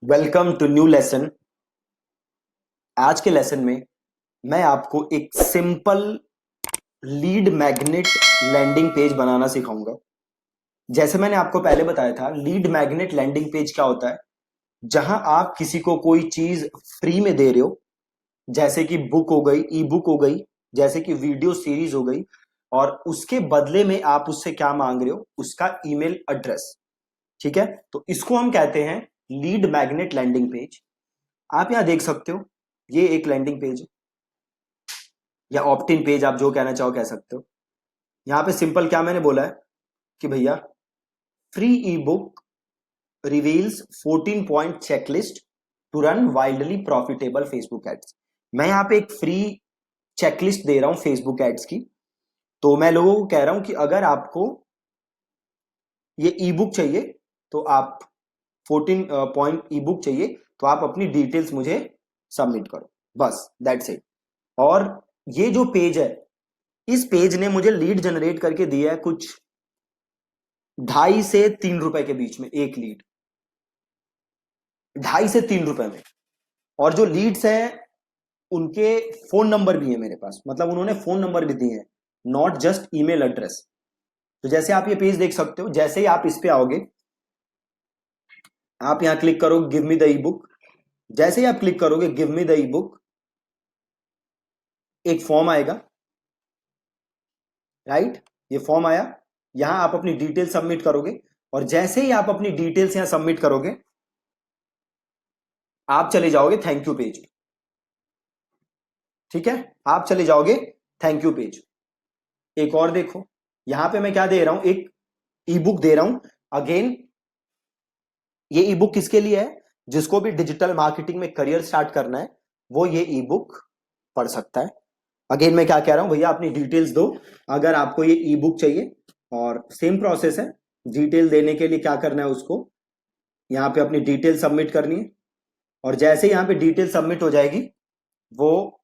Welcome to new lesson. आज के lesson में मैं आपको एक simple lead magnet landing page बनाना सिखाऊंगा। जैसे मैंने आपको पहले बताया था, लीड मैग्नेट लैंडिंग पेज क्या होता है? जहां आप किसी को कोई चीज फ्री में दे रहे हो, जैसे कि बुक हो गई, ई बुक हो गई, जैसे कि वीडियो सीरीज हो गई, और उसके बदले में आप उससे क्या मांग रहे हो? उसका ईमेल एड्रेस। ठीक है, तो इसको हम कहते हैं लीड मैग्नेट लैंडिंग पेज। आप यहां देख सकते हो, ये एक लैंडिंग पेज है या ऑप्ट इन पेज, आप जो कहना चाहो कह सकते हो। यहां पे सिंपल क्या मैंने बोला है कि भैया, free ebook reveals 14 point checklist to run wildly profitable Facebook ads. मैं यहां पे एक फ्री चेकलिस्ट दे रहा हूं फेसबुक एड्स की। तो मैं लोगों को कह रहा हूं कि अगर आपको ये ई बुक चाहिए तो आप 14 पॉइंट ई बुक चाहिए तो आप अपनी डिटेल्स मुझे सबमिट करो, बस दैट्स इट। और ये जो पेज है, इस पेज ने मुझे लीड जनरेट करके दिया है कुछ 2.5 से 3 रुपए के बीच में। एक लीड 2.5 से 3 रुपए में। और जो लीड्स हैं उनके फोन नंबर भी है मेरे पास, मतलब उन्होंने फोन नंबर भी दिए हैं, नॉट जस्ट ईमेल एड्रेस। तो जैसे आप ये पेज देख सकते हो, जैसे ही आप इस पे आओगे, आप यहां क्लिक करो give me the E book. जैसे ही आप क्लिक करोगे give me the E book, एक फॉर्म आएगा, राइट? ये फॉर्म आया, यहां आप अपनी डिटेल सबमिट करोगे। और जैसे ही आप अपनी डिटेल्स यहां सबमिट करोगे, आप चले जाओगे थैंक यू पेज। ठीक है, आप चले जाओगे थैंक यू पेज। एक और देखो, यहां पे मैं क्या दे रहा हूं, एक ई बुक दे रहा हूं। अगेन, ये ई बुक किसके लिए है? जिसको भी डिजिटल मार्केटिंग में करियर स्टार्ट करना है, वो ये ई बुक पढ़ सकता है। अगेन मैं क्या कह रहा हूं, भैया अपनी डिटेल्स दो अगर आपको ये ई बुक चाहिए। और सेम प्रोसेस है, डिटेल देने के लिए क्या करना है, उसको यहां पे अपनी डिटेल सबमिट करनी है। और जैसे यहां पे डिटेल सबमिट हो जाएगी, वो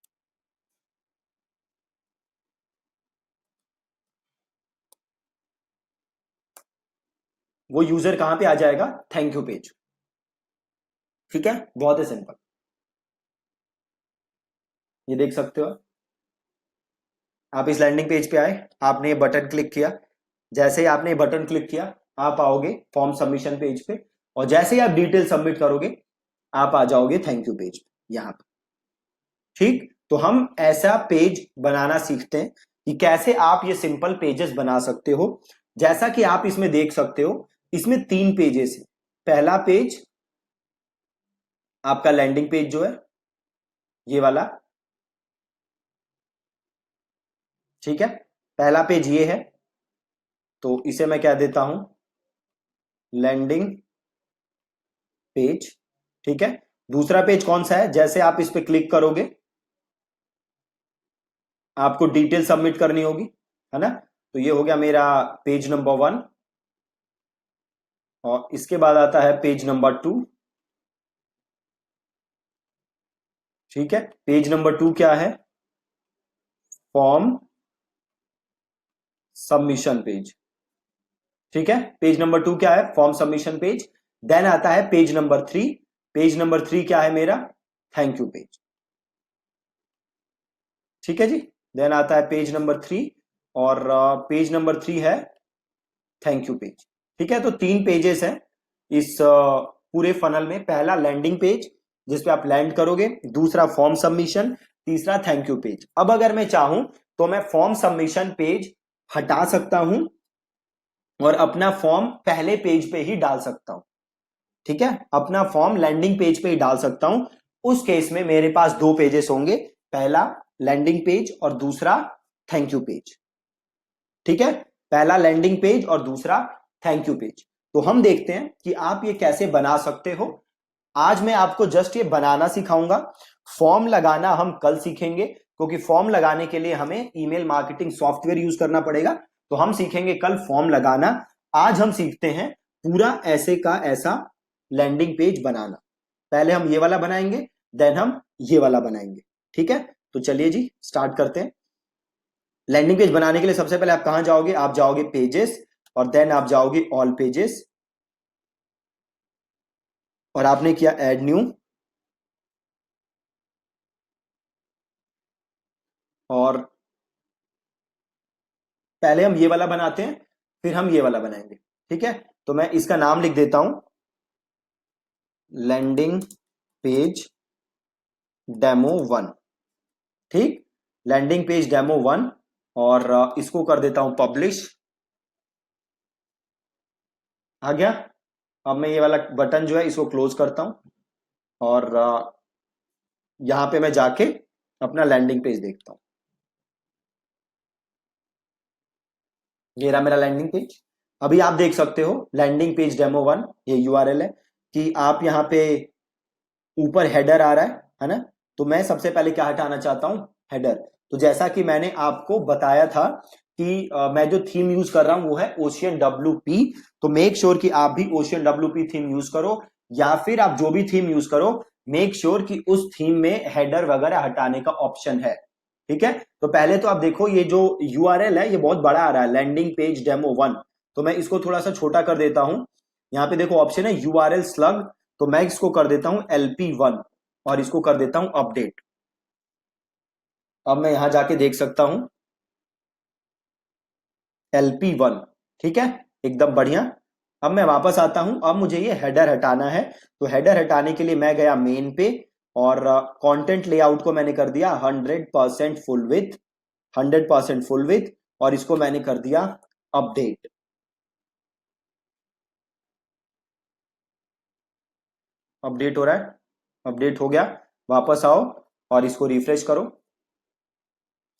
वो यूजर कहां पे आ जाएगा? Thank you page. ठीक है, बहुत ही सिंपल। ये देख सकते हो, आप इस लैंडिंग पेज पे आए, आपने ये बटन क्लिक किया। जैसे ही आपने ये बटन क्लिक किया, आप आओगे फॉर्म सबमिशन पेज पे। और जैसे ही आप डिटेल सबमिट करोगे, आप आ जाओगे थैंक यू पेज पे यहां पे। ठीक, तो हम ऐसा पेज बनाना सीखते हैं कि कैसे आप ये सिंपल पेजेस बना सकते हो। जैसा कि आप इसमें देख सकते हो, इसमें 3 पेजेस है। पहला पेज आपका लैंडिंग पेज जो है, ये वाला। ठीक है, पहला पेज ये है, तो इसे मैं क्या देता हूं, लैंडिंग पेज। ठीक है, दूसरा पेज कौन सा है? जैसे आप इस पे क्लिक करोगे, आपको डिटेल सबमिट करनी होगी, है ना? तो ये हो गया मेरा पेज नंबर 1। और इसके बाद आता है पेज नंबर 2। ठीक है, पेज नंबर 2 क्या है? Form submission page. ठीक है, पेज नंबर 2 क्या है? Form submission page. देन आता है पेज नंबर 3। पेज नंबर 3 क्या है मेरा? Thank you page. ठीक है जी, देन आता है पेज नंबर 3। और पेज नंबर 3 है थैंक यू पेज। ठीक है, तो 3 पेजेस हैं इस पूरे फनल में। पहला लैंडिंग पेज जिसपे आप लैंड करोगे, दूसरा फॉर्म सबमिशन, तीसरा थैंक यू पेज। अब अगर मैं चाहूं तो मैं फॉर्म सबमिशन पेज हटा सकता हूं और अपना फॉर्म पहले पेज पे ही डाल सकता हूं। ठीक है, अपना फॉर्म लैंडिंग पेज पे ही डाल सकता हूं। उस केस में मेरे पास 2 पेजेस होंगे, पहला लैंडिंग पेज और दूसरा थैंक यू पेज। ठीक है, पहला लैंडिंग पेज और दूसरा थैंक यू पेज। तो हम देखते हैं कि आप ये कैसे बना सकते हो। आज मैं आपको जस्ट ये बनाना सिखाऊंगा। फॉर्म लगाना हम कल सीखेंगे, क्योंकि फॉर्म लगाने के लिए हमें ईमेल मार्केटिंग सॉफ्टवेयर यूज करना पड़ेगा। तो हम सीखेंगे कल फॉर्म लगाना। आज हम सीखते हैं पूरा ऐसे का ऐसा लैंडिंग पेज बनाना। पहले हम ये वाला बनाएंगे, देन हम ये वाला बनाएंगे। ठीक है, तो चलिए जी स्टार्ट करते हैं। लैंडिंग पेज बनाने के लिए सबसे पहले आप कहां जाओगे? आप जाओगे पेजेस, और देन आप जाओगे ऑल पेजेस। और आपने किया ऐड न्यू, और पहले हम ये वाला बनाते हैं, फिर हम ये वाला बनाएंगे। ठीक है, तो मैं इसका नाम लिख देता हूं, लैंडिंग पेज डेमो 1। ठीक, लैंडिंग पेज डेमो 1, और इसको कर देता हूं पब्लिश। आ गया। अब मैं ये वाला बटन जो है इसको क्लोज करता हूं, और यहां पे मैं जाके अपना लैंडिंग पेज देखता हूं। ये रहा मेरा लैंडिंग पेज। अभी आप देख सकते हो लैंडिंग पेज डेमो 1, ये यूआरएल है, कि आप यहाँ पे ऊपर हेडर आ रहा है ना। तो मैं सबसे पहले क्या हटाना चाहता हूं, हेडर। तो जैसा कि मैंने आपको बताया था कि मैं जो थीम यूज कर रहा हूं वो है ओशियन WP। तो मेक श्योर कि आप भी ओशियन WP थीम यूज करो, या फिर आप जो भी थीम यूज करो, मेक श्योर कि उस थीम में हेडर वगैरह हटाने का ऑप्शन है। ठीक है, तो पहले तो आप देखो ये जो यूआरएल है ये बहुत बड़ा आ रहा है, लैंडिंग पेज डेमो 1। तो मैं इसको थोड़ा सा छोटा कर देता हूं। यहाँ पे देखो ऑप्शन है यूआरएल स्लग, तो मैं इसको कर देता हूं LP1, और इसको कर देता हूं अपडेट। अब मैं यहां जाके देख सकता हूं LP1। ठीक है, एकदम बढ़िया। अब मैं वापस आता हूं, अब मुझे ये हेडर हटाना है। तो हेडर हटाने के लिए मैं गया मेन पे, और कंटेंट लेआउट को मैंने कर दिया 100% फुल विथ, 100% फुल विथ, और इसको मैंने कर दिया अपडेट। अपडेट हो रहा है, अपडेट हो गया। वापस आओ और इसको रिफ्रेश करो।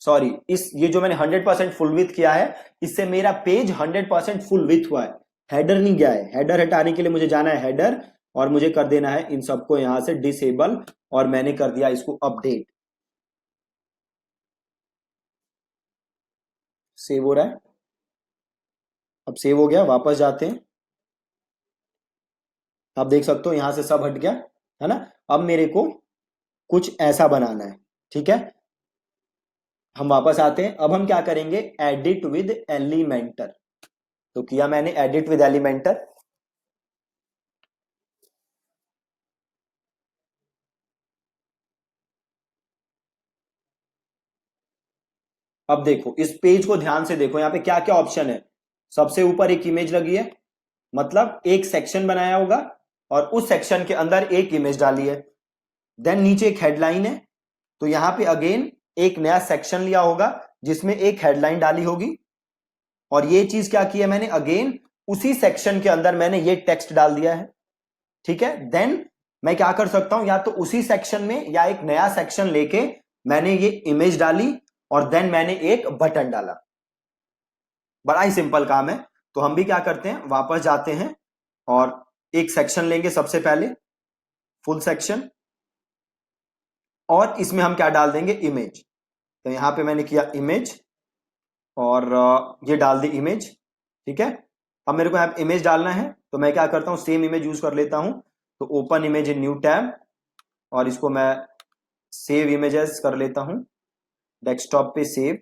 सॉरी, इस ये जो मैंने 100% फुल विथ किया है, इससे मेरा पेज 100% फुल विथ हुआ है, हेडर नहीं गया है। हेडर हटाने के लिए मुझे जाना है हेडर, और मुझे कर देना है इन सबको यहां से डिसेबल, और मैंने कर दिया इसको अपडेट। सेव हो रहा है, अब सेव हो गया। वापस जाते हैं, आप देख सकते हो यहां से सब हट गया, है ना। अब मेरे को कुछ ऐसा बनाना है। ठीक है, हम वापस आते हैं। अब हम क्या करेंगे, एडिट विद एलिमेंटर। तो किया मैंने एडिट विद एलिमेंटर। अब देखो इस पेज को ध्यान से देखो, यहाँ पे क्या क्या ऑप्शन है। सबसे ऊपर एक इमेज लगी है, मतलब एक सेक्शन बनाया होगा, और उस सेक्शन के अंदर एक इमेज डाली है। देन नीचे एक हेडलाइन है, तो यहां पे अगेन एक नया सेक्शन लिया होगा जिसमें एक हेडलाइन डाली होगी। और ये चीज क्या की है मैंने, अगेन उसी सेक्शन के अंदर मैंने ये टेक्स्ट डाल दिया है। ठीक है, देन मैं क्या कर सकता हूं, या तो उसी सेक्शन में या एक नया सेक्शन लेके मैंने ये इमेज डाली, और देन मैंने एक बटन डाला। बड़ा ही सिंपल काम है। तो हम भी क्या करते हैं, वापस जाते हैं और एक सेक्शन लेंगे सबसे पहले, फुल सेक्शन, और इसमें हम क्या डाल देंगे, इमेज। तो यहां पे मैंने किया इमेज, और ये डाल दी इमेज। ठीक है, अब मेरे को यहाँ इमेज डालना है, तो मैं क्या करता हूँ, सेम इमेज यूज कर लेता हूं। तो open image in new tab, और इसको मैं सेव इमेजेस कर लेता हूं, डेस्कटॉप पे सेव,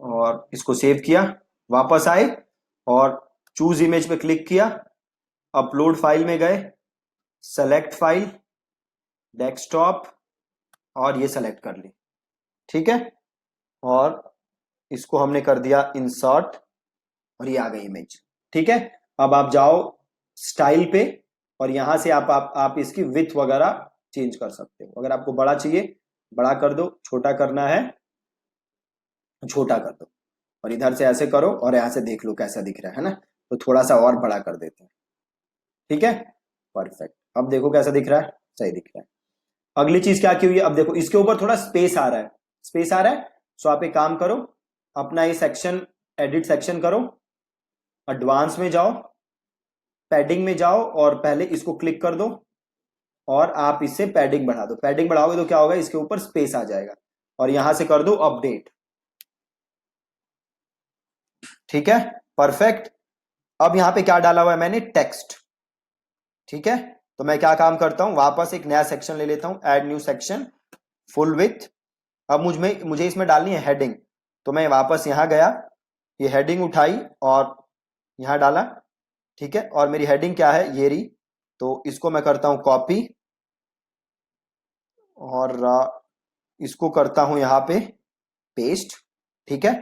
और इसको सेव किया। वापस आए और चूज इमेज पे क्लिक किया, अपलोड फाइल में गए, सेलेक्ट फाइल, डेस्कटॉप, और ये सेलेक्ट कर ली। ठीक है, और इसको हमने कर दिया इंसर्ट, और ये आ गई इमेज। ठीक है, अब आप जाओ स्टाइल पे, और यहां से आप इसकी विथ वगैरह चेंज कर सकते हो। अगर आपको बड़ा चाहिए बड़ा कर दो, छोटा करना है छोटा कर दो, और इधर से ऐसे करो और यहां से देख लो कैसा दिख रहा है ना। तो थोड़ा सा और बड़ा कर देते हैं। ठीक है, परफेक्ट। अब देखो कैसा दिख रहा है, सही दिख रहा है। अगली चीज क्या की हुई है, अब देखो इसके ऊपर थोड़ा स्पेस आ रहा है, स्पेस आ रहा है। सो आप एक काम करो, अपना ये सेक्शन एडिट सेक्शन करो, एडवांस में जाओ, पैडिंग में जाओ, और पहले इसको क्लिक कर दो, और आप इससे पैडिंग बढ़ा दो। पैडिंग बढ़ाओगे तो क्या होगा, इसके ऊपर स्पेस आ जाएगा, और यहां से कर दो अपडेट। ठीक है, परफेक्ट। अब यहां पे क्या डाला हुआ है मैंने, टेक्स्ट। ठीक है, तो मैं क्या काम करता हूं, वापस एक नया सेक्शन ले लेता हूं, add new section, full with. अब मुझे इसमें डालनी है हेडिंग। तो मैं वापस यहां गया, ये हेडिंग उठाई और यहां डाला। ठीक है, और मेरी हेडिंग क्या है, ये रही। तो इसको मैं करता हूं कॉपी और इसको करता हूं यहां पे पेस्ट। ठीक है,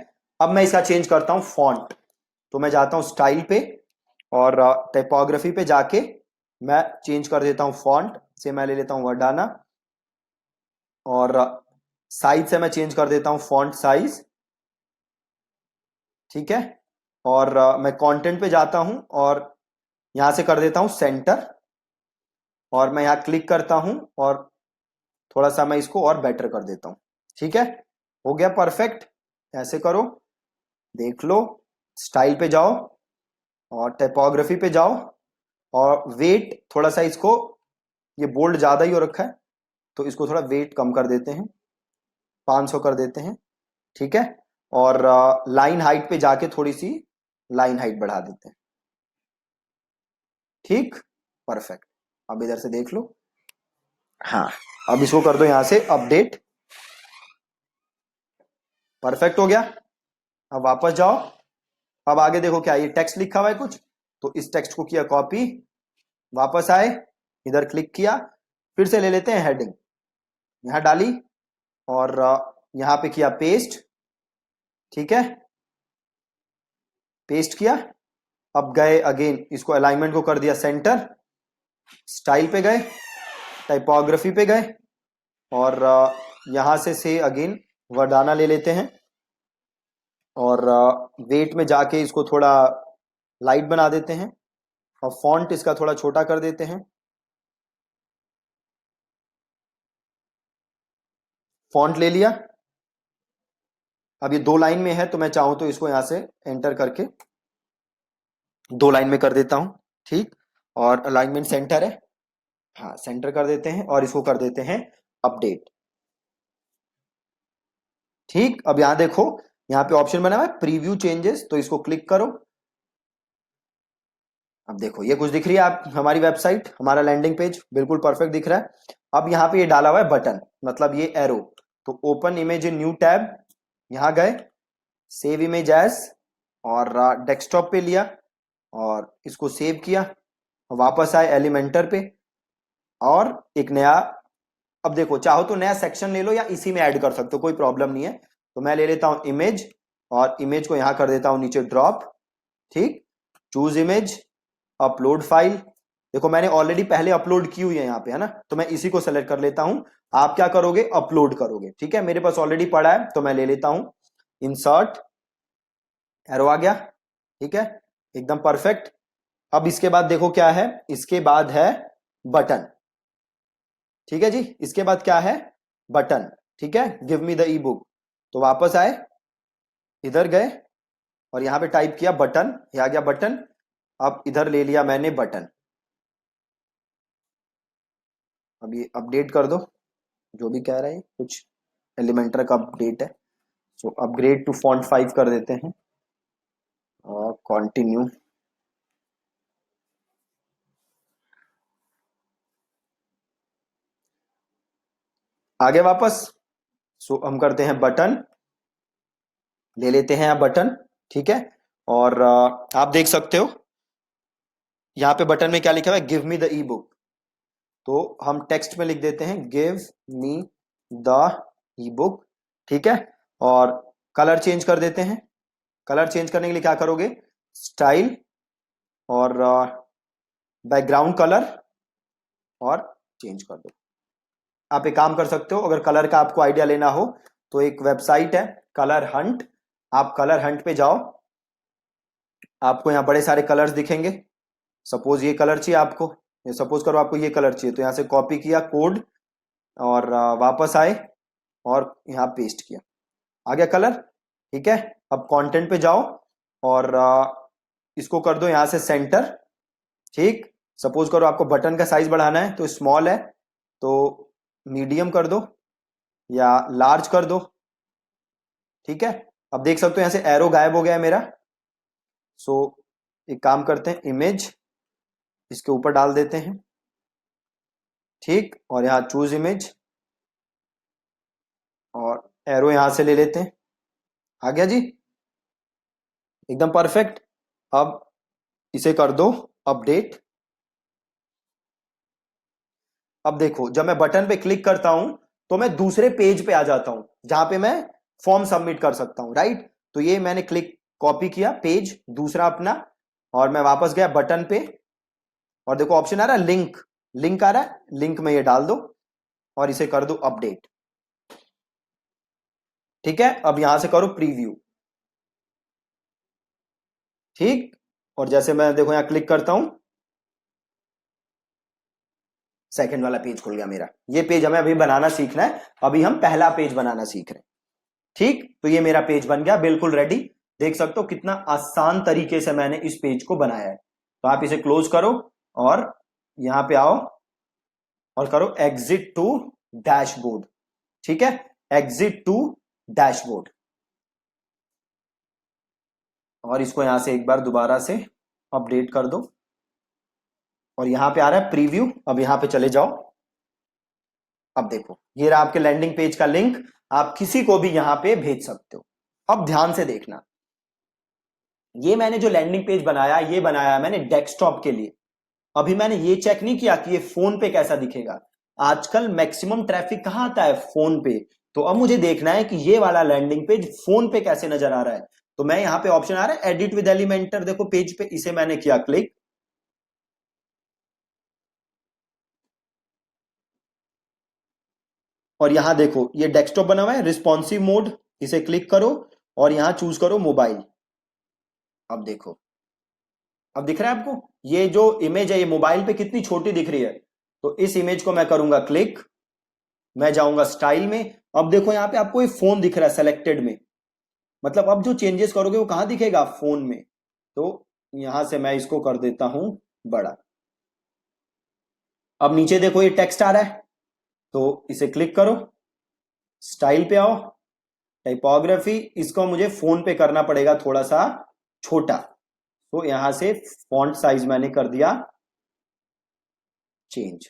अब मैं इसका चेंज करता हूं फॉन्ट। तो मैं जाता हूं स्टाइल पे और टाइपोग्राफी पे जाके मैं चेंज कर देता हूं फॉन्ट से, मैं ले लेता हूं वर्डाना। और साइज से मैं चेंज कर देता हूं फॉन्ट साइज। ठीक है, और मैं कंटेंट पे जाता हूं और यहां से कर देता हूं सेंटर। और मैं यहां क्लिक करता हूं और थोड़ा सा मैं इसको और बेटर कर देता हूं। ठीक है, हो गया परफेक्ट। ऐसे करो, देख लो। स्टाइल पे जाओ और टाइपोग्राफी पे जाओ और वेट थोड़ा सा इसको, ये बोल्ड ज्यादा ही हो रखा है तो इसको थोड़ा वेट कम कर देते हैं, 500 कर देते हैं। ठीक है, और लाइन हाइट पे जाके थोड़ी सी लाइन हाइट बढ़ा देते हैं। ठीक, परफेक्ट। अब इधर से देख लो। हाँ, अब इसको कर दो यहां से अपडेट। परफेक्ट हो गया। अब वापस जाओ। अब आगे देखो क्या ये टेक्स्ट लिखा हुआ है कुछ, तो इस टेक्स्ट को किया कॉपी, वापस आए, इधर क्लिक किया, फिर से ले लेते हैं हेडिंग, यहां डाली और यहां पे किया पेस्ट। ठीक है, पेस्ट किया। अब गए अगेन, इसको अलाइनमेंट को कर दिया सेंटर, स्टाइल पे गए, टाइपोग्राफी पे गए और यहां से अगेन वर्डाना ले लेते हैं और वेट में जाके इसको थोड़ा लाइट बना देते हैं और फॉन्ट इसका थोड़ा छोटा कर देते हैं। फॉन्ट ले लिया। अब ये 2 लाइन में है तो मैं चाहूं तो इसको यहां से एंटर करके 2 लाइन में कर देता हूं। ठीक, और अलाइनमेंट सेंटर है, हाँ सेंटर कर देते हैं और इसको कर देते हैं अपडेट। ठीक, अब यहां देखो, यहां पे ऑप्शन बना हुआ है प्रीव्यू चेंजेस, तो इसको क्लिक करो। अब देखो ये कुछ दिख रही है, आप हमारी वेबसाइट, हमारा लैंडिंग पेज बिल्कुल परफेक्ट दिख रहा है। अब यहाँ पे ये डाला हुआ है बटन, मतलब ये एरो। तो open image in new tab, यहां गए, सेव इमेज एज और डेस्कटॉप पे लिया और इसको सेव किया, वापस आए एलिमेंटर पे और एक नया, अब देखो चाहो तो नया सेक्शन ले लो या इसी में ऐड कर सकते हो, कोई प्रॉब्लम नहीं है। तो मैं ले लेता हूं इमेज और इमेज को यहां कर देता हूं नीचे ड्रॉप। ठीक, चूज इमेज, अपलोड फाइल। देखो मैंने ऑलरेडी पहले अपलोड की हुई है यहाँ पे, है ना, तो मैं इसी को सेलेक्ट कर लेता हूं। आप क्या करोगे, अपलोड करोगे। ठीक है, मेरे पास ऑलरेडी पड़ा है तो मैं ले लेता हूं, इंसर्ट, एरो आ गया। ठीक है, एकदम परफेक्ट। अब इसके बाद देखो क्या है, इसके बाद है बटन। ठीक है जी, इसके बाद क्या है, बटन। ठीक है, give me the E book. तो वापस आए, इधर गए और यहां पे टाइप किया बटन, ये आ गया बटन। अब इधर ले लिया मैंने बटन। अब ये अपडेट कर दो, जो भी कह रहे हैं कुछ एलिमेंटर का अपडेट है। सो अपग्रेड टू फॉन्ट 5 कर देते हैं और कंटिन्यू। आगे वापस, सो हम करते हैं बटन, ले लेते हैं आप बटन। ठीक है, और आप देख सकते हो यहाँ पे बटन में क्या लिखा हुआ है, give me the E book. तो हम टेक्स्ट में लिख देते हैं give me the E book. ठीक है, और कलर चेंज कर देते हैं। कलर चेंज करने के लिए क्या करोगे, स्टाइल और बैकग्राउंड कलर और चेंज कर दो। आप एक काम कर सकते हो, अगर कलर का आपको आइडिया लेना हो तो एक वेबसाइट है कलर हंट, आप कलर हंट पे जाओ, आपको यहाँ बड़े सारे कलर्स दिखेंगे। सपोज ये कलर चाहिए आपको, सपोज करो आपको ये कलर चाहिए, तो यहाँ से कॉपी किया कोड और वापस आए और यहाँ पेस्ट किया, आ गया कलर। ठीक है, अब कंटेंट पे जाओ और इसको कर दो यहाँ से सेंटर। ठीक, सपोज करो आपको बटन का साइज बढ़ाना है तो स्मॉल है, तो मीडियम कर दो या लार्ज कर दो। ठीक है, अब देख सकते हो यहाँ से एरो गायब हो गया है मेरा। सो एक काम करते हैं, इमेज इसके ऊपर डाल देते हैं। ठीक, और यहाँ चूज इमेज और एरो यहां से ले लेते हैं, आ गया जी, एकदम परफेक्ट। अब इसे कर दो अपडेट। अब देखो जब मैं बटन पे क्लिक करता हूं तो मैं दूसरे पेज पे आ जाता हूं जहां पे मैं फॉर्म सबमिट कर सकता हूं, राइट। तो ये मैंने क्लिक कॉपी किया पेज दूसरा अपना, और मैं वापस गया बटन पे, और देखो ऑप्शन आ रहा है लिंक, लिंक आ रहा है, लिंक में ये डाल दो और इसे कर दो अपडेट। ठीक है, अब यहां से करो प्रीव्यू। ठीक, और जैसे मैं देखो यहां क्लिक करता हूं, सेकंड वाला पेज खुल गया मेरा। ये पेज हमें अभी बनाना सीखना है, अभी हम पहला पेज बनाना सीख रहे हैं। ठीक, तो ये मेरा पेज बन गया बिल्कुल रेडी। देख सकते हो कितना आसान तरीके से मैंने इस पेज को बनाया है। तो आप इसे क्लोज करो और यहां पे आओ और करो एग्जिट टू डैशबोर्ड। ठीक है, एग्जिट टू डैशबोर्ड, और इसको यहां से एक बार दोबारा से अपडेट कर दो, और यहां पे आ रहा है प्रीव्यू। अब यहां पे चले जाओ, अब देखो ये रहा आपके लैंडिंग पेज का लिंक, आप किसी को भी यहां पे भेज सकते हो। अब ध्यान से देखना, ये मैंने जो लैंडिंग पेज बनाया ये बनाया मैंने डेस्कटॉप के लिए। अभी मैंने ये चेक नहीं किया कि ये फोन पे कैसा दिखेगा। आजकल मैक्सिमम ट्रैफिक कहां आता है, फोन पे। तो अब मुझे देखना है कि ये वाला लैंडिंग पेज फोन पे कैसे नजर आ रहा है। तो मैं यहां पे ऑप्शन आ रहा है एडिट विद एलिमेंटर, देखो पेज पे, इसे मैंने किया क्लिक, और यहां देखो ये डेस्कटॉप बना हुआ है रिस्पॉन्सिव मोड, इसे क्लिक करो और यहां चूज करो मोबाइल। अब देखो, अब दिख रहा है आपको ये जो इमेज है ये मोबाइल पे कितनी छोटी दिख रही है। तो इस इमेज को मैं करूंगा क्लिक, मैं जाऊंगा स्टाइल में। अब देखो यहां पे आपको ये फोन दिख रहा है सेलेक्टेड में, मतलब अब जो चेंजेस करोगे वो कहां दिखेगा, फोन में। तो यहां से मैं इसको कर देता हूं बड़ा। अब नीचे देखो ये टेक्स्ट आ रहा है, तो इसे क्लिक करो, स्टाइल पे आओ, टाइपोग्राफी, इसको मुझे फोन पे करना पड़ेगा थोड़ा सा छोटा। तो यहां से फॉन्ट साइज मैंने कर दिया चेंज।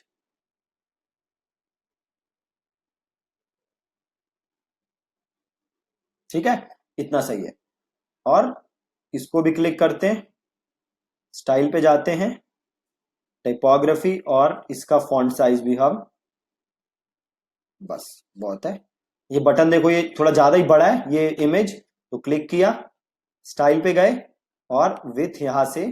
ठीक है, इतना सही है। और इसको भी क्लिक करते हैं, स्टाइल पे जाते हैं, टाइपोग्राफी, और इसका फॉन्ट साइज भी हम, बस बहुत है। ये बटन देखो ये थोड़ा ज्यादा ही बड़ा है ये इमेज, तो क्लिक किया, स्टाइल पे गए, और विथ यहां से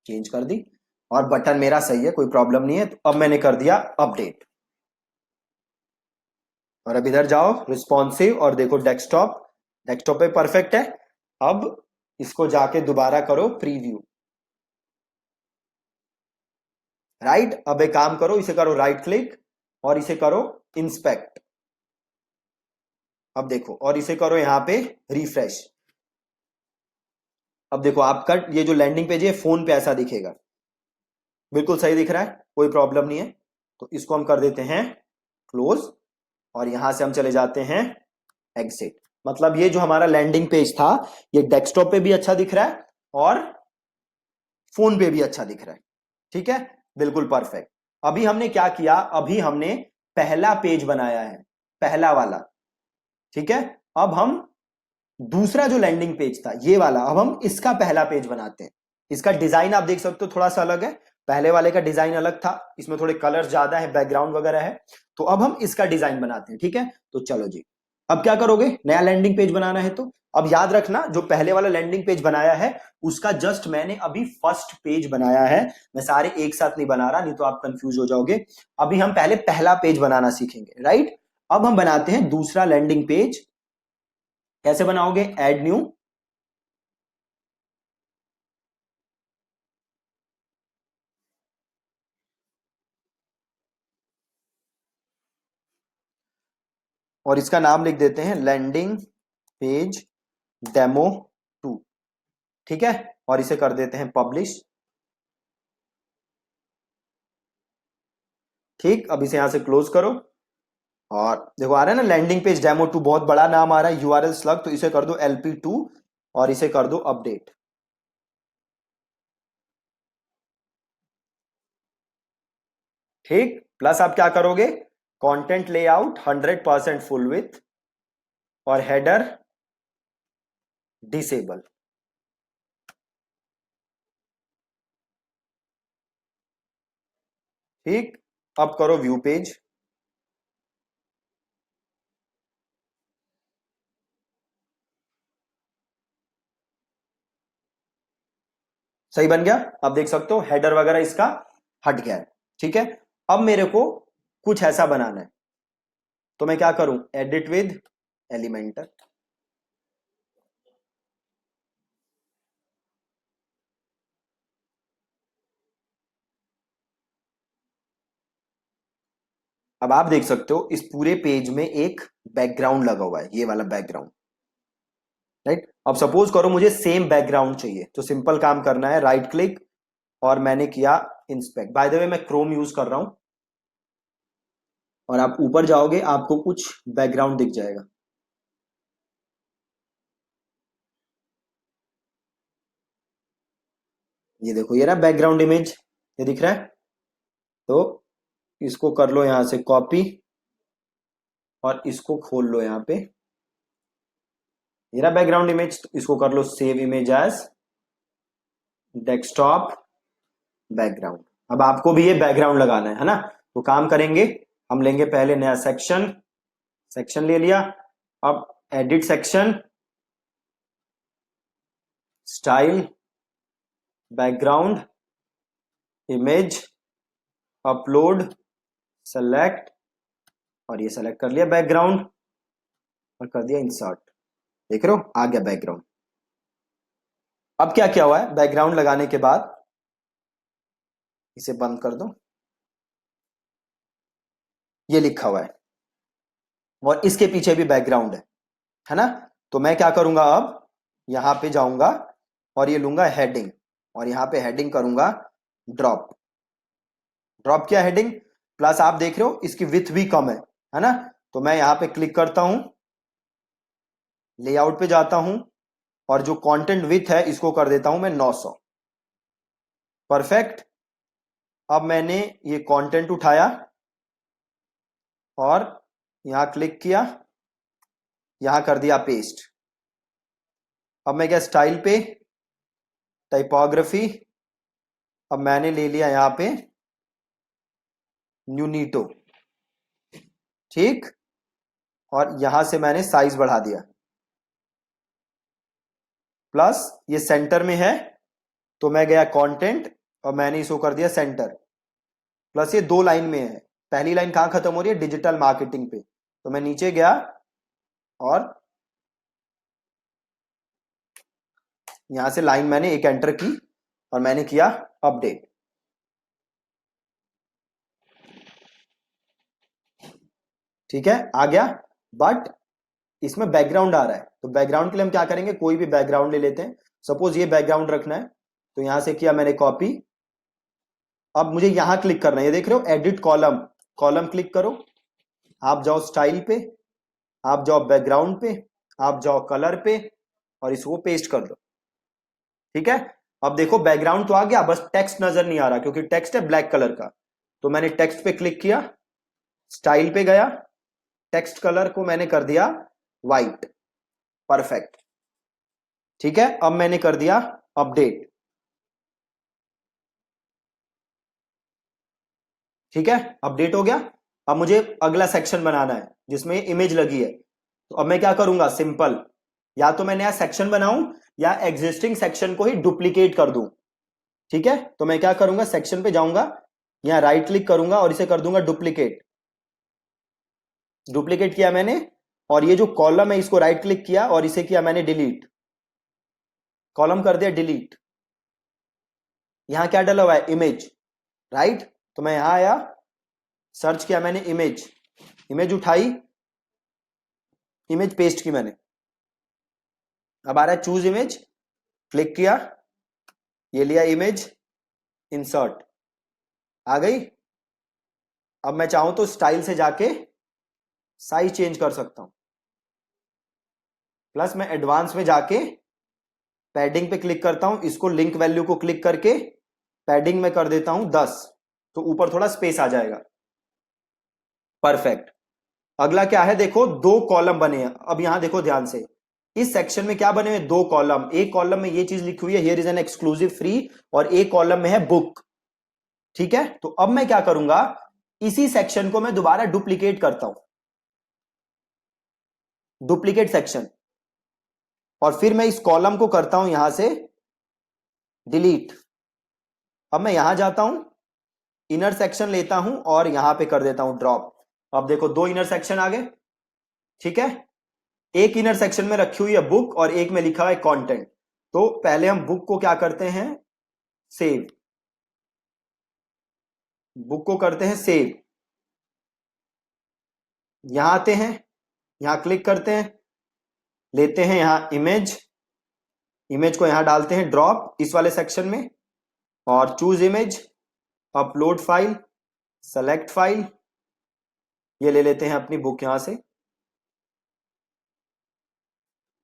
चेंज कर दी, और बटन मेरा सही है, कोई प्रॉब्लम नहीं है। तो अब मैंने कर दिया अपडेट, और अब इधर जाओ रिस्पॉन्सिव और देखो डेस्कटॉप, डेस्कटॉप पे परफेक्ट है। अब इसको जाके दोबारा करो प्रीव्यू, राइट। अब एक काम करो, इसे करो राइट क्लिक और इसे करो इंस्पेक्ट। अब देखो, और इसे करो यहां पे रिफ्रेश। अब देखो आपका ये जो लैंडिंग पेज है फोन पे ऐसा दिखेगा, बिल्कुल सही दिख रहा है, कोई प्रॉब्लम नहीं है। तो इसको हम कर देते हैं क्लोज, और यहां से हम चले जाते हैं एग्जिट। मतलब ये जो हमारा लैंडिंग पेज था ये डेस्कटॉप पे भी अच्छा दिख रहा है और फोन पे भी अच्छा दिख रहा है। ठीक है, बिल्कुल परफेक्ट। अभी हमने क्या किया, अभी हमने पहला पेज बनाया है, पहला वाला। ठीक है, अब हम दूसरा जो लैंडिंग पेज था ये वाला, अब हम इसका पहला पेज बनाते हैं। इसका डिजाइन आप देख सकते हो थोड़ा सा अलग है, पहले वाले का डिजाइन अलग था, इसमें थोड़े कलर्स ज्यादा है, बैकग्राउंड वगैरह है। तो अब हम इसका डिजाइन बनाते हैं। ठीक है, तो चलो जी, अब क्या करोगे, नया लैंडिंग पेज बनाना है तो अब याद रखना जो पहले वाला लैंडिंग पेज बनाया है उसका जस्ट मैंने अभी फर्स्ट पेज बनाया है, मैं सारे एक साथ नहीं बना रहा, नहीं तो आप कंफ्यूज हो जाओगे। अभी हम पहले पहला पेज बनाना सीखेंगे, राइट। अब हम बनाते हैं दूसरा लैंडिंग पेज। कैसे बनाओगे, ऐड न्यू, और इसका नाम लिख देते हैं लैंडिंग पेज डेमो 2। ठीक है, और इसे कर देते हैं पब्लिश। ठीक, अब इसे यहां से क्लोज करो, और देखो आ रहा है ना लैंडिंग पेज डेमो 2, बहुत बड़ा नाम आ रहा है यूआरएल स्लग, तो इसे कर दो LP2 और इसे कर दो अपडेट। ठीक, प्लस आप क्या करोगे, कंटेंट लेआउट 100% फुल विथ, और हेडर डिसेबल। ठीक, अब करो व्यू पेज। सही बन गया। अब देख सकते हो हेडर वगैरह इसका हट गया है। ठीक है, अब मेरे को कुछ ऐसा बनाना है, तो मैं क्या करूं, एडिट विद एलिमेंटर। अब आप देख सकते हो इस पूरे पेज में एक बैकग्राउंड लगा हुआ है, ये वाला बैकग्राउंड। राइट, अब सपोज करो मुझे सेम बैकग्राउंड चाहिए, तो सिंपल काम करना है, राइट क्लिक और मैंने किया इंस्पेक्ट। बाय द वे मैं क्रोम यूज कर रहा हूं, और आप ऊपर जाओगे आपको कुछ बैकग्राउंड दिख जाएगा। ये देखो, ये रहा बैकग्राउंड इमेज, ये दिख रहा है। तो इसको कर लो यहां से कॉपी, और इसको खोल लो यहां पे, ये रहा बैकग्राउंड इमेज। तो इसको कर लो save image as desktop background. अब आपको भी ये बैकग्राउंड लगाना है ना, तो काम करेंगे, हम लेंगे पहले नया सेक्शन, सेक्शन ले लिया। अब edit section, style, background, image, upload, select, और ये सेलेक्ट कर लिया बैकग्राउंड, और कर दिया इंसर्ट। देख रहे हो आ गया बैकग्राउंड। अब क्या क्या हुआ है, बैकग्राउंड लगाने के बाद इसे बंद कर दो, ये लिखा हुआ है, और इसके पीछे भी बैकग्राउंड है ना। तो मैं क्या करूंगा, अब यहां पे जाऊंगा और ये लूंगा हेडिंग, और यहां पे हेडिंग करूंगा ड्रॉप। ड्रॉप क्या हेडिंग, प्लस आप देख रहे हो इसकी विथ भी कम है ना। तो मैं यहां पे क्लिक करता हूं, लेआउट पे जाता हूं, और जो कंटेंट विथ है इसको कर देता हूं मैं 900। परफेक्ट। अब मैंने ये कंटेंट उठाया और यहां क्लिक किया, यहां कर दिया पेस्ट। अब मैं क्या, स्टाइल पे, टाइपोग्राफी, अब मैंने ले लिया यहां पे न्यूनीटो। ठीक, और यहां से मैंने साइज बढ़ा दिया, प्लस ये सेंटर में है, तो मैं गया कंटेंट और मैंने इसको कर दिया सेंटर। प्लस ये दो लाइन में है, पहली लाइन कहां खत्म हो रही है, डिजिटल मार्केटिंग पे, तो मैं नीचे गया और यहां से लाइन मैंने एक एंटर की और मैंने किया अपडेट। ठीक है, आ गया। बट इसमें बैकग्राउंड आ रहा है, तो बैकग्राउंड के लिए हम क्या करेंगे, कोई भी बैकग्राउंड ले लेते हैं। सपोज ये बैकग्राउंड रखना है, तो यहां से किया मैंने कॉपी। अब मुझे यहां क्लिक करना है, ये देख रहे हो एडिट कॉलम, कॉलम क्लिक करो, आप जाओ स्टाइल पे, आप जाओ बैकग्राउंड पे, आप जाओ कलर पे, और इसको पेस्ट कर दो। ठीक है, अब देखो बैकग्राउंड तो आ गया, बस टेक्स्ट नजर नहीं आ रहा, क्योंकि टेक्स्ट है ब्लैक कलर का। तो मैंने टेक्स्ट पे क्लिक किया, स्टाइल पे गया, टेक्स्ट कलर को मैंने कर दिया व्हाइट। परफेक्ट। ठीक है, अब मैंने कर दिया अपडेट। ठीक है, अपडेट हो गया। अब मुझे अगला सेक्शन बनाना है जिसमें इमेज लगी है, तो अब मैं क्या करूंगा, सिंपल, या तो मैं नया सेक्शन बनाऊं या एग्जिस्टिंग सेक्शन को ही डुप्लीकेट कर दूं। ठीक है, तो मैं क्या करूंगा, सेक्शन पे जाऊंगा, यहां राइट क्लिक करूंगा और इसे कर दूंगा डुप्लीकेट। डुप्लीकेट किया मैंने, और ये जो कॉलम है इसको राइट क्लिक किया और इसे किया मैंने डिलीट, कॉलम कर दिया डिलीट। यहां क्या डला हुआ है, इमेज। राइट, तो मैं यहां आया, सर्च किया मैंने इमेज, इमेज उठाई, इमेज पेस्ट की मैंने। अब आ रहा है चूज इमेज, क्लिक किया, ये लिया इमेज, इंसर्ट, आ गई। अब मैं चाहूं तो स्टाइल से जाके साइज चेंज कर सकता हूं, प्लस मैं एडवांस में जाके पैडिंग पे क्लिक करता हूं, इसको लिंक वैल्यू को क्लिक करके पैडिंग में कर देता हूं 10, तो ऊपर थोड़ा स्पेस आ जाएगा। परफेक्ट। अगला क्या है, देखो दो कॉलम बने हैं। अब यहां देखो ध्यान से, इस सेक्शन में क्या बने हुए, दो कॉलम। एक कॉलम में ये चीज लिखी हुई है, here is an exclusive free, और एक कॉलम में है बुक। ठीक है, तो अब मैं क्या करूंगा, इसी सेक्शन को मैं दोबारा डुप्लीकेट करता हूं, डुप्लीकेट सेक्शन, और फिर मैं इस कॉलम को करता हूं यहां से डिलीट। अब मैं यहां जाता हूं, इनर सेक्शन लेता हूं और यहां पे कर देता हूं ड्रॉप। अब देखो दो इनर सेक्शन आ गए, ठीक है। एक इनर सेक्शन में रखी हुई है बुक और एक में लिखा है कंटेंट। तो पहले हम बुक को क्या करते हैं, सेव, बुक को करते हैं सेव। यहां आते हैं, यहां क्लिक करते हैं, लेते हैं यहां इमेज, इमेज को यहां डालते हैं ड्रॉप इस वाले सेक्शन में, और choose image, upload file, select file, ये ले लेते हैं अपनी बुक यहां से,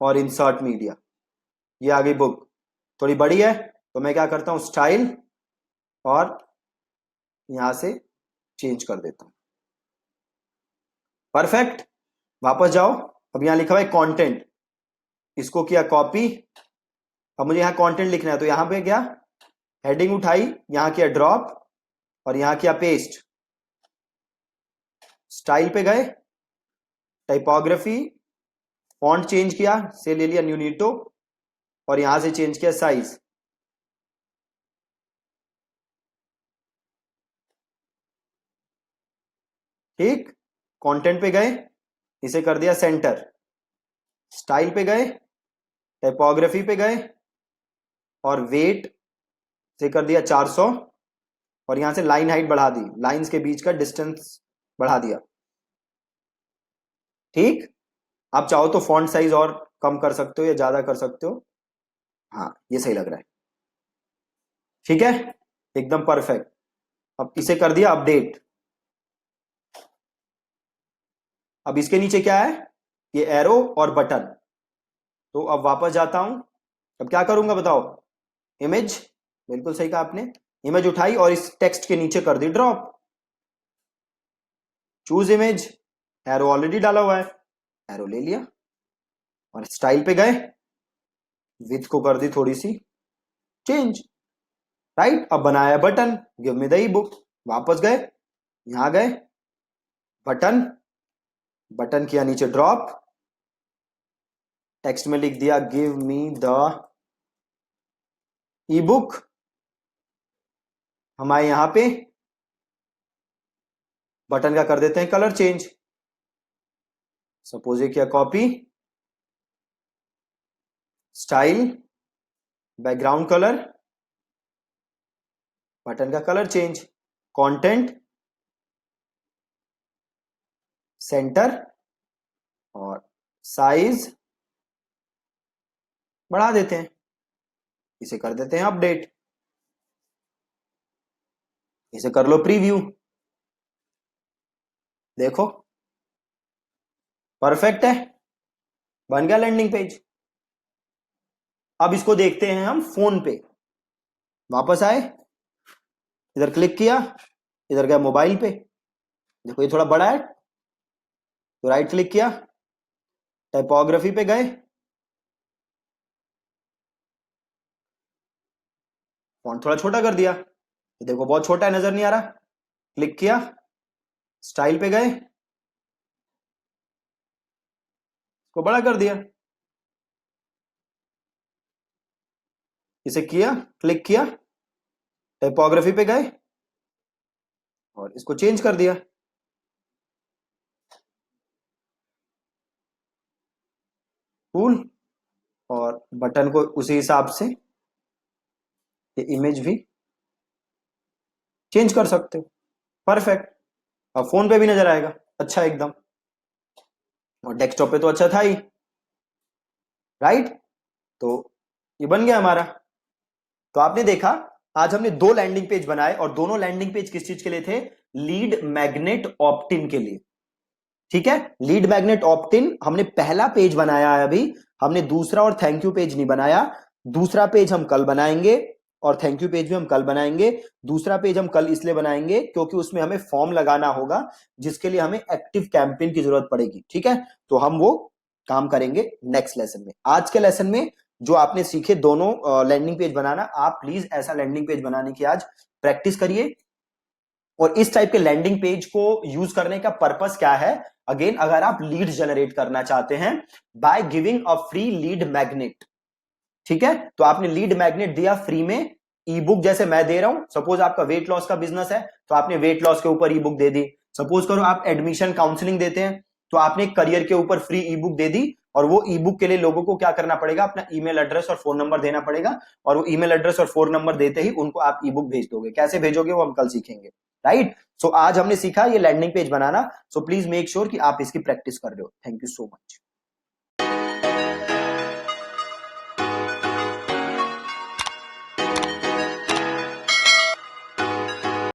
और इंसर्ट मीडिया, ये आ गई बुक। थोड़ी बड़ी है तो मैं क्या करता हूं, स्टाइल, और यहां से चेंज कर देता हूं। परफेक्ट, वापस जाओ। अब यहां लिखा हुआ है कंटेंट, इसको किया कॉपी। अब मुझे यहां कंटेंट लिखना है तो यहां पे गया, हेडिंग उठाई, यहां किया ड्रॉप और यहां किया पेस्ट। स्टाइल पे गए, टाइपोग्राफी, फॉन्ट चेंज किया, से ले लिया न्यूनीटो, और यहां से चेंज किया साइज। ठीक, कंटेंट पे गए, इसे कर दिया सेंटर। स्टाइल पे गए, टाइपोग्राफी पे गए, और वेट से कर दिया 400, और यहां से लाइन हाइट बढ़ा दी, लाइंस के बीच का डिस्टेंस बढ़ा दिया। ठीक, आप चाहो तो फॉन्ट साइज और कम कर सकते हो या ज्यादा कर सकते हो। हाँ, ये सही लग रहा है, ठीक है, एकदम परफेक्ट। अब इसे कर दिया अपडेट। अब इसके नीचे क्या है, ये एरो और बटन। तो अब वापस जाता हूं, अब क्या करूंगा बताओ, इमेज, बिल्कुल सही कहा आपने, इमेज उठाई और इस टेक्स्ट के नीचे कर दी drop. Choose image, arrow already डाला हुआ है, एरो ले लिया, और स्टाइल पे गए, विड्थ को कर दी थोड़ी सी चेंज। राइट, अब बनाया button, give me the E book. वापस गए, यहां गए, बटन, बटन किया नीचे ड्रॉप, टेक्स्ट में लिख दिया give me the E book. हम आए यहां पे, बटन का कर देते हैं कलर चेंज, सपोज ये किया copy, style, background colour, button का कलर चेंज, कंटेंट, सेंटर, और साइज बढ़ा देते हैं, इसे कर देते हैं अपडेट। इसे कर लो प्रीव्यू, देखो परफेक्ट है, बन गया लैंडिंग पेज। अब इसको देखते हैं हम फोन पे। वापस आए, इधर क्लिक किया, इधर गया मोबाइल पे, देखो ये थोड़ा बड़ा है तो राइट क्लिक किया, टाइपोग्राफी पे गए, फॉन्ट थोड़ा छोटा कर दिया, ये देखो बहुत छोटा है, नजर नहीं आ रहा। क्लिक किया, स्टाइल पे गए, इसको बड़ा कर दिया, इसे किया, क्लिक किया, टाइपोग्राफी पे गए और इसको चेंज कर दिया। कूल, और बटन को उसी हिसाब से ये इमेज भी चेंज कर सकते हो। परफेक्ट, अब फोन पे भी नजर आएगा अच्छा एकदम, और डेस्कटॉप पे तो अच्छा था ही। राइट, तो ये बन गया हमारा। तो आपने देखा, आज हमने दो लैंडिंग पेज बनाए और दोनों लैंडिंग पेज किस चीज के लिए थे, लीड मैग्नेट ऑप्टिन के लिए। ठीक है, लीड मैग्नेट ऑप्टिन हमने पहला पेज बनाया है अभी, हमने दूसरा और थैंक यू पेज नहीं बनाया। दूसरा पेज हम कल बनाएंगे और थैंक यू पेज भी हम कल बनाएंगे। दूसरा पेज हम कल इसलिए बनाएंगे क्योंकि उसमें हमें फॉर्म लगाना होगा, जिसके लिए हमें एक्टिव कैंपेन की जरूरत पड़ेगी। ठीक है, तो हम वो काम करेंगे नेक्स्ट लेसन में। आज के लेसन में जो आपने सीखे दोनों लैंडिंग पेज बनाना, आप प्लीज ऐसा लैंडिंग पेज बनाने की आज प्रैक्टिस करिए। और इस टाइप के लैंडिंग पेज को यूज करने का पर्पस क्या है? अगेन, अगर आप लीड जनरेट करना चाहते हैं by giving a free lead magnet, ठीक है, तो आपने लीड मैग्नेट दिया फ्री में, ई बुक जैसे मैं दे रहा हूं, सपोज आपका वेट लॉस का बिजनेस है तो आपने वेट लॉस के ऊपर ई बुक दे दी। सपोज करो आप एडमिशन काउंसलिंग देते हैं तो आपने करियर के ऊपर फ्री ई बुक दे दी, और वो ई बुक के लिए लोगों को क्या करना पड़ेगा? अपना ईमेल एड्रेस और फोन नंबर देना पड़ेगा, और वो ईमेल एड्रेस और फोन नंबर देते ही उनको आप ई बुक भेज दोगे। कैसे भेजोगे वो हम कल सीखेंगे, राइट? सो आज हमने सीखा ये लैंडिंग पेज बनाना। सो प्लीज मेक श्योर कि आप इसकी प्रैक्टिस कर रहे हो। Thank you so much.